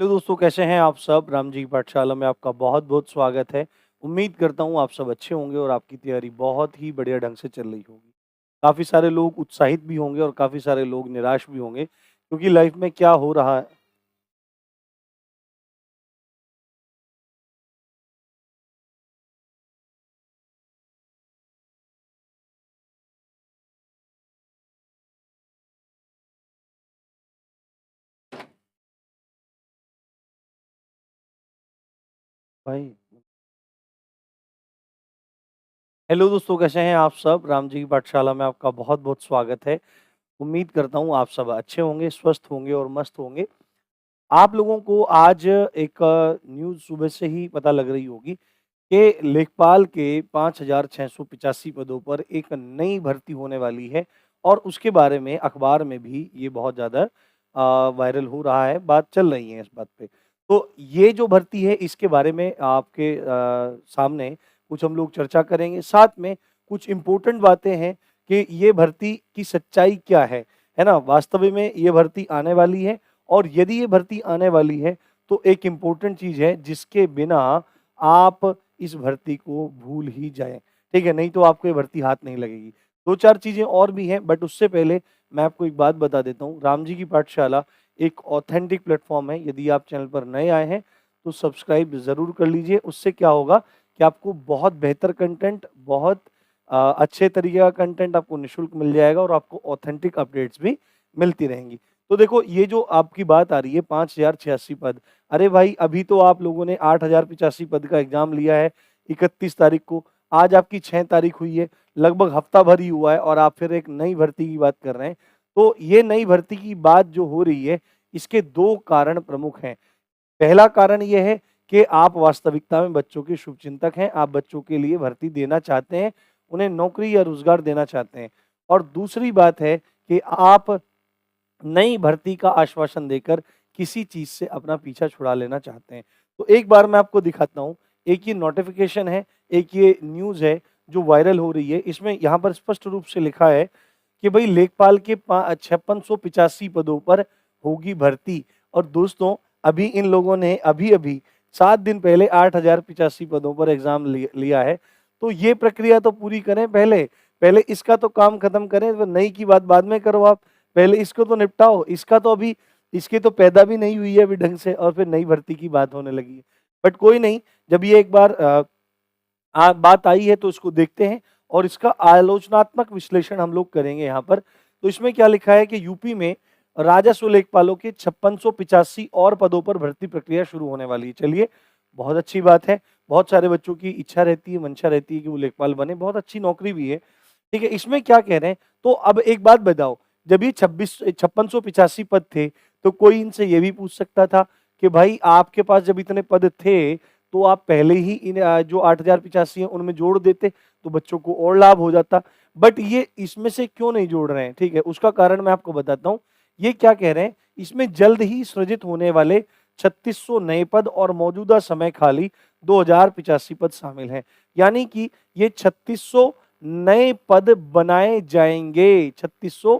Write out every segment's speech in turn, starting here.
Hello दोस्तों, कैसे हैं आप सब? राम जी की पाठशाला में आपका बहुत-बहुत स्वागत है। उम्मीद करता हूँ आप सब अच्छे होंगे और आपकी तैयारी बहुत ही बढ़िया ढंग से चल रही होगी। काफ़ी सारे लोग उत्साहित भी होंगे और काफ़ी सारे लोग निराश भी होंगे, क्योंकि लाइफ में क्या हो रहा है। भाई, हेलो दोस्तों, कैसे हैं आप सब? राम जी की पाठशाला में आपका बहुत-बहुत स्वागत है। उम्मीद करता हूँ आप सब अच्छे होंगे, स्वस्थ होंगे और मस्त होंगे। आप लोगों को आज एक न्यूज़ सुबह से ही पता लग रही होगी कि लेखपाल के 5,685 पदों पर एक नई भर्ती होने वाली है और उसके बारे में अखबार में भी ये बहुत ज़्यादा वायरल हो रहा है, बात चल रही है इस बात पे। तो ये जो भर्ती है इसके बारे में आपके सामने कुछ हम लोग चर्चा करेंगे। साथ में कुछ इम्पोर्टेंट बातें हैं कि ये भर्ती की सच्चाई क्या है ना? वास्तव में ये भर्ती आने वाली है और यदि ये भर्ती आने वाली है तो एक इम्पोर्टेंट चीज़ है जिसके बिना आप इस भर्ती को भूल ही जाएँ, ठीक है? नहीं तो आपको ये भर्ती हाथ नहीं लगेगी। 2-4 चीज़ें और भी हैं, बट उससे पहले मैं आपको एक बात बता देता हूँ, राम जी की पाठशाला एक ऑथेंटिक प्लेटफ़ॉर्म है। यदि आप चैनल पर नए आए हैं, तो सब्सक्राइब ज़रूर कर लीजिए। उससे क्या होगा कि आपको बहुत बेहतर कंटेंट, बहुत अच्छे तरीके का कंटेंट आपको निःशुल्क मिल जाएगा और आपको ऑथेंटिक अपडेट्स भी मिलती रहेंगी। तो देखो, ये जो आपकी बात आ रही है 5,086 पद, अरे भाई, अभी तो आप लोगों ने 8,085 पद का एग्ज़ाम लिया है 31 तारीख को। आज आपकी 6 तारीख हुई है, लगभग हफ्ता भर ही हुआ है और आप फिर एक नई भर्ती की बात कर रहे हैं। तो ये नई भर्ती की बात जो हो रही है, इसके 2 कारण प्रमुख हैं। पहला कारण ये है कि आप वास्तविकता में बच्चों के शुभचिंतक हैं, आप बच्चों के लिए भर्ती देना चाहते हैं, उन्हें नौकरी या रोज़गार देना चाहते हैं। और दूसरी बात है कि आप नई भर्ती का आश्वासन देकर किसी चीज़ से अपना पीछा छुड़ा लेना चाहते हैं। तो एक बार मैं आपको दिखाता हूँ, एक ये नोटिफ़िकेशन है, एक ये न्यूज़ है जो वायरल हो रही है। इसमें यहाँ पर स्पष्ट रूप से लिखा है कि भई लेखपाल के 5685 पदों पर होगी भर्ती। और दोस्तों, अभी इन लोगों ने अभी-अभी 7 दिन पहले 8,085 पदों पर एग्ज़ाम लिया है। तो ये प्रक्रिया तो पूरी करें पहले, पहले इसका तो काम खत्म करें, तो नई की बात बाद में करो आप। पहले इसको तो निपटाओ, इसका तो अभी इसकी तो पैदा भी नहीं हुई है अभी ढंग से और फिर नई भर्ती की बात होने लगी है। बट कोई नहीं, जब ये एक बार बात आई है तो इसको देखते हैं और इसका आलोचनात्मक विश्लेषण हम लोग करेंगे यहाँ पर। तो इसमें क्या लिखा है कि यूपी में राजस्व लेखपालों के 5685 और पदों पर भर्ती प्रक्रिया शुरू होने वाली है। चलिए, बहुत अच्छी बात है। बहुत सारे बच्चों की इच्छा रहती है, मंशा रहती है कि वो लेखपाल बने, बहुत अच्छी नौकरी भी है। ठीक है, इसमें क्या कह रहे हैं? तो अब एक बात बताओ, जब ये 5685 पद थे, तो कोई इनसे ये भी पूछ सकता था कि भाई, आपके पास जब इतने पद थे, तो आप पहले ही इन जो 8,085 हैं उनमें जोड़ देते, तो बच्चों को और लाभ हो जाता। बट ये इसमें से क्यों नहीं जोड़ रहे हैं? ठीक है, उसका कारण मैं आपको बताता हूँ। ये क्या कह रहे हैं, इसमें जल्द ही सृजित होने वाले 3600 नए पद और मौजूदा समय खाली 2,085 पद शामिल हैं। यानी कि ये 3600 नए पद बनाए जाएंगे, 3600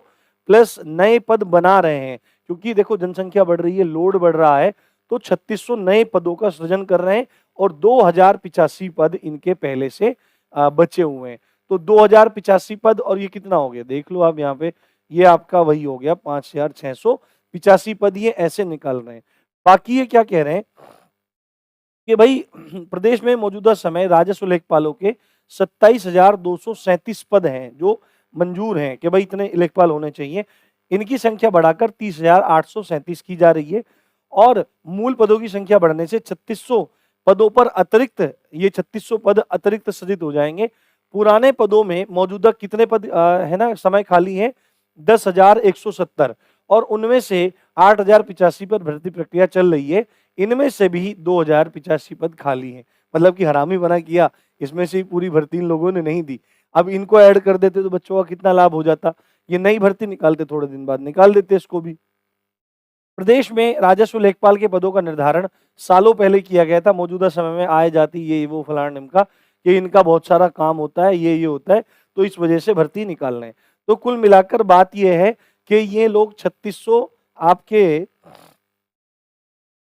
प्लस नए पद बना रहे हैं, क्योंकि देखो जनसंख्या बढ़ रही है, लोड बढ़ रहा है, तो 3600 नए पदों का सृजन कर रहे हैं और 2,085 पद इनके पहले से बचे हुए हैं। तो 2,085 पद और ये कितना हो गया, देख लो आप यहाँ पे, ये आपका वही हो गया 5,685 पद, ये ऐसे निकल रहे हैं। बाकी ये क्या कह रहे हैं कि भाई प्रदेश में मौजूदा समय राजस्व लेखपालों के 27,237 पद हैं जो मंजूर हैं कि भाई इतने लेखपाल होने चाहिए। इनकी संख्या बढ़ाकर 30,837 की जा रही है और मूल पदों की संख्या बढ़ने से 3600 पदों पर अतिरिक्त, ये 3600 पद अतिरिक्त सृजित हो जाएंगे। पुराने पदों में मौजूदा कितने पद है ना, समय खाली है 10,170 और उनमें से 8,085 पर भर्ती प्रक्रिया चल रही है। इनमें से भी 2,085 पद खाली हैं। मतलब कि हरामी बना किया, इसमें से पूरी भर्ती इन लोगों ने नहीं दी। अब इनको ऐड कर देते तो बच्चों का कितना लाभ हो जाता। ये नई भर्ती निकालते, थोड़े दिन बाद निकाल देते इसको भी। प्रदेश में राजस्व लेखपाल के पदों का निर्धारण सालों पहले किया गया था। मौजूदा समय में आय जाति ये वो फलाना ढिमका, ये इनका बहुत सारा काम होता है, ये होता है, तो इस वजह से भर्ती निकाल रहे हैं। तो कुल मिलाकर बात ये है कि ये लोग 3600 आपके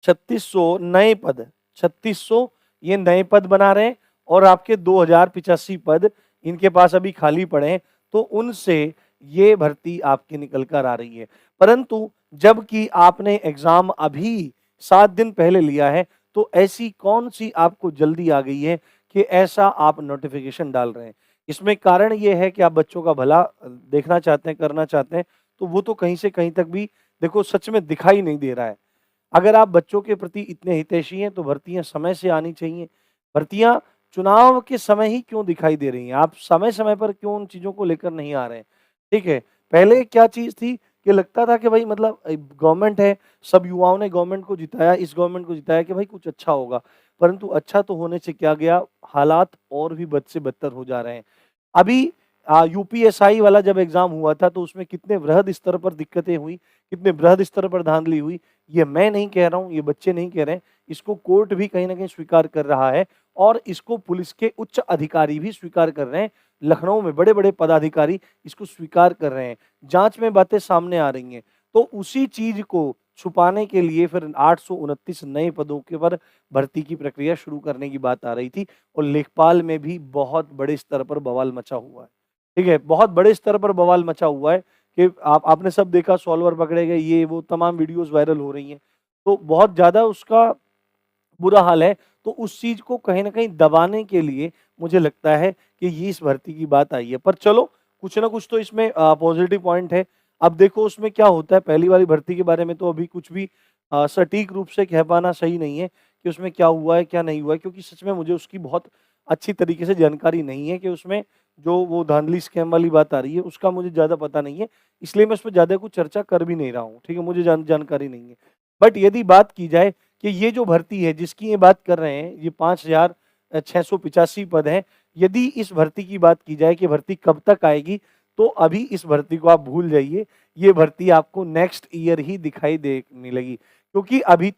3600 नए पद, 3600 ये नए पद बना रहे हैं और आपके 2085 पद इनके पास अभी खाली पड़े हैं, तो उनसे ये भर्ती आपकी निकल कर आ रही है। परंतु जबकि आपने एग्जाम अभी 7 दिन पहले लिया है, तो ऐसी कौन-सी आपको जल्दी आ गई है कि ऐसा आप नोटिफ़िकेशन डाल रहे हैं? इसमें कारण ये है कि आप बच्चों का भला देखना चाहते हैं, करना चाहते हैं, तो वो तो कहीं से कहीं तक भी देखो सच में दिखाई नहीं दे रहा है। अगर आप बच्चों के प्रति इतने हितैषी हैं, तो भर्तियाँ समय से आनी चाहिए। भर्तियाँ चुनाव के समय ही क्यों दिखाई दे रही हैं? आप समय-समय पर क्यों उन चीज़ों को लेकर नहीं आ रहे हैं? ठीक है, पहले क्या चीज़ थी कि लगता था कि भाई मतलब गवर्नमेंट है, सब युवाओं ने गवर्नमेंट को जिताया, इस गवर्नमेंट को जिताया कि भाई कुछ अच्छा होगा। परंतु अच्छा तो होने से क्या गया, हालात और भी बद से बदतर हो जा रहे हैं। अभी यूपीएसआई वाला जब एग्ज़ाम हुआ था, तो उसमें कितने वृहद स्तर पर दिक्कतें हुई, कितने वृहद स्तर पर धांधली हुई, ये मैं नहीं कह रहा हूँ, ये बच्चे नहीं कह रहे हैं, इसको कोर्ट भी कहीं न कहीं स्वीकार कर रहा है और इसको पुलिस के उच्च अधिकारी भी स्वीकार कर रहे हैं। लखनऊ में बड़े-बड़े पदाधिकारी इसको स्वीकार कर रहे हैं। जाँच में बातें सामने आ रही हैं। तो उसी चीज़ को छुपाने के लिए फिर 829 नए पदों के पर भर्ती की प्रक्रिया शुरू करने की बात आ रही थी और लेखपाल में भी बहुत बड़े स्तर पर बवाल मचा हुआ है। ठीक है? बहुत बड़े स्तर पर बवाल मचा हुआ है कि आपने सब देखा, सॉल्वर पकड़े गए, ये वो तमाम वीडियोज़ वायरल हो रही हैं। तो बहुत ज़्यादा उसका बुरा हाल है, तो उस चीज़ को कहीं न कहीं दबाने के लिए मुझे लगता है कि ये इस भर्ती की बात आई है। पर चलो, कुछ ना कुछ तो इसमें पॉज़िटिव पॉइंट है। अब देखो उसमें क्या होता है, पहली वाली भर्ती के बारे में तो अभी कुछ भी सटीक रूप से कह पाना सही नहीं है कि उसमें क्या हुआ है, क्या नहीं हुआ है, क्योंकि सच में मुझे उसकी बहुत अच्छी तरीके से जानकारी नहीं है कि उसमें जो वो धांधली स्कैम वाली बात आ रही है, उसका मुझे ज़्यादा पता नहीं है। इसलिए मैं उसपे ज़्यादा कुछ चर्चा कर भी नहीं रहा हूँ, ठीक है? मुझे जानकारी नहीं है। बट यदि बात की जाए कि ये जो भर्ती है जिसकी ये बात कर रहे हैं, ये 5685 पद हैं। यदि इस भर्ती की बात की जाए कि भर्ती कब तक आएगी, तो अभी इस भर्ती को आप भूल जाइए। ये भर्ती आपको नेक्स्ट ईयर ही दिखाई दे मिलेगी, क्योंकि अभी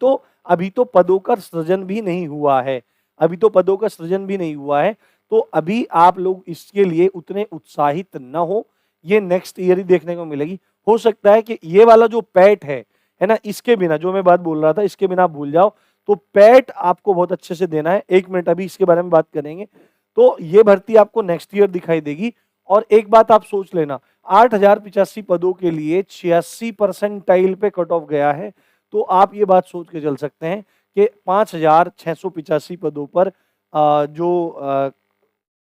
तो पदों का सृजन भी नहीं हुआ है। अभी तो पदों का सृजन भी नहीं हुआ है, तो अभी आप लोग इसके लिए उतने उत्साहित ना हो, ये नेक्स्ट ईयर ही देखने को मिलेगी। हो सकता है कि ये वाला जो पैट है ना? इसके बिना जो मैं बात बोल रहा था, इसके बिना आप भूल जाओ, तो पैट आपको बहुत अच्छे से देना है। 1 मिनट अभी इसके बारे में बात करेंगे। तो ये भर्ती आपको नेक्स्ट ईयर दिखाई देगी और एक बात आप सोच लेना, 8085 पदों के लिए 86 परसेंटाइल पे कट ऑफ गया है। तो आप ये बात सोच के चल सकते हैं कि 5685 पदों पर जो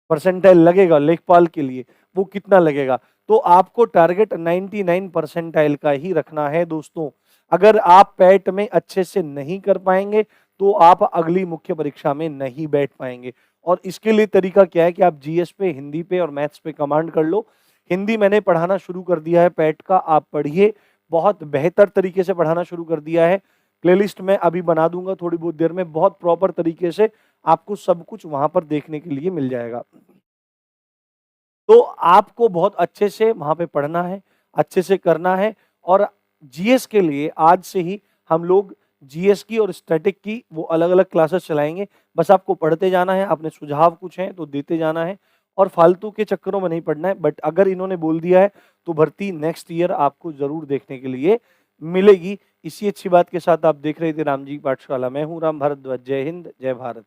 परसेंटाइल लगेगा लेखपाल के लिए, वो कितना लगेगा? तो आपको टारगेट 99 परसेंटाइल का ही रखना है दोस्तों। अगर आप पैट में अच्छे से नहीं कर पाएँगे, तो आप अगली मुख्य परीक्षा में नहीं बैठ पाएँगे। और इसके लिए तरीका क्या है कि आप जीएस पे, हिंदी पे और मैथ्स पे कमांड कर लो। हिंदी मैंने पढ़ाना शुरू कर दिया है पैट का, आप पढ़िए। बहुत बेहतर तरीके से पढ़ाना शुरू कर दिया है। प्लेलिस्ट मैं अभी बना दूँगा थोड़ी बहुत देर में, बहुत प्रॉपर तरीके से आपको सब कुछ वहाँ पर देखने के लिए मिल जाएगा। तो आपको बहुत अच्छे से वहाँ पे पढ़ना है, अच्छे से करना है और जीएस के लिए आज से ही हम लोग जीएस की और स्टैटिक की वो अलग-अलग क्लासेस चलाएँगे। बस आपको पढ़ते जाना है, अपने सुझाव कुछ हैं तो देते जाना है और फालतू के चक्करों में नहीं पड़ना है। बट अगर इन्होंने बोल दिया है तो भर्ती नेक्स्ट ईयर आपको ज़रूर देखने के लिए मिलेगी। इसी अच्छी बात के साथ आप देख रहे थे राम जी की पाठशाला। मैं हूँ राम भारद्वाज। जय हिंद, जय भारत।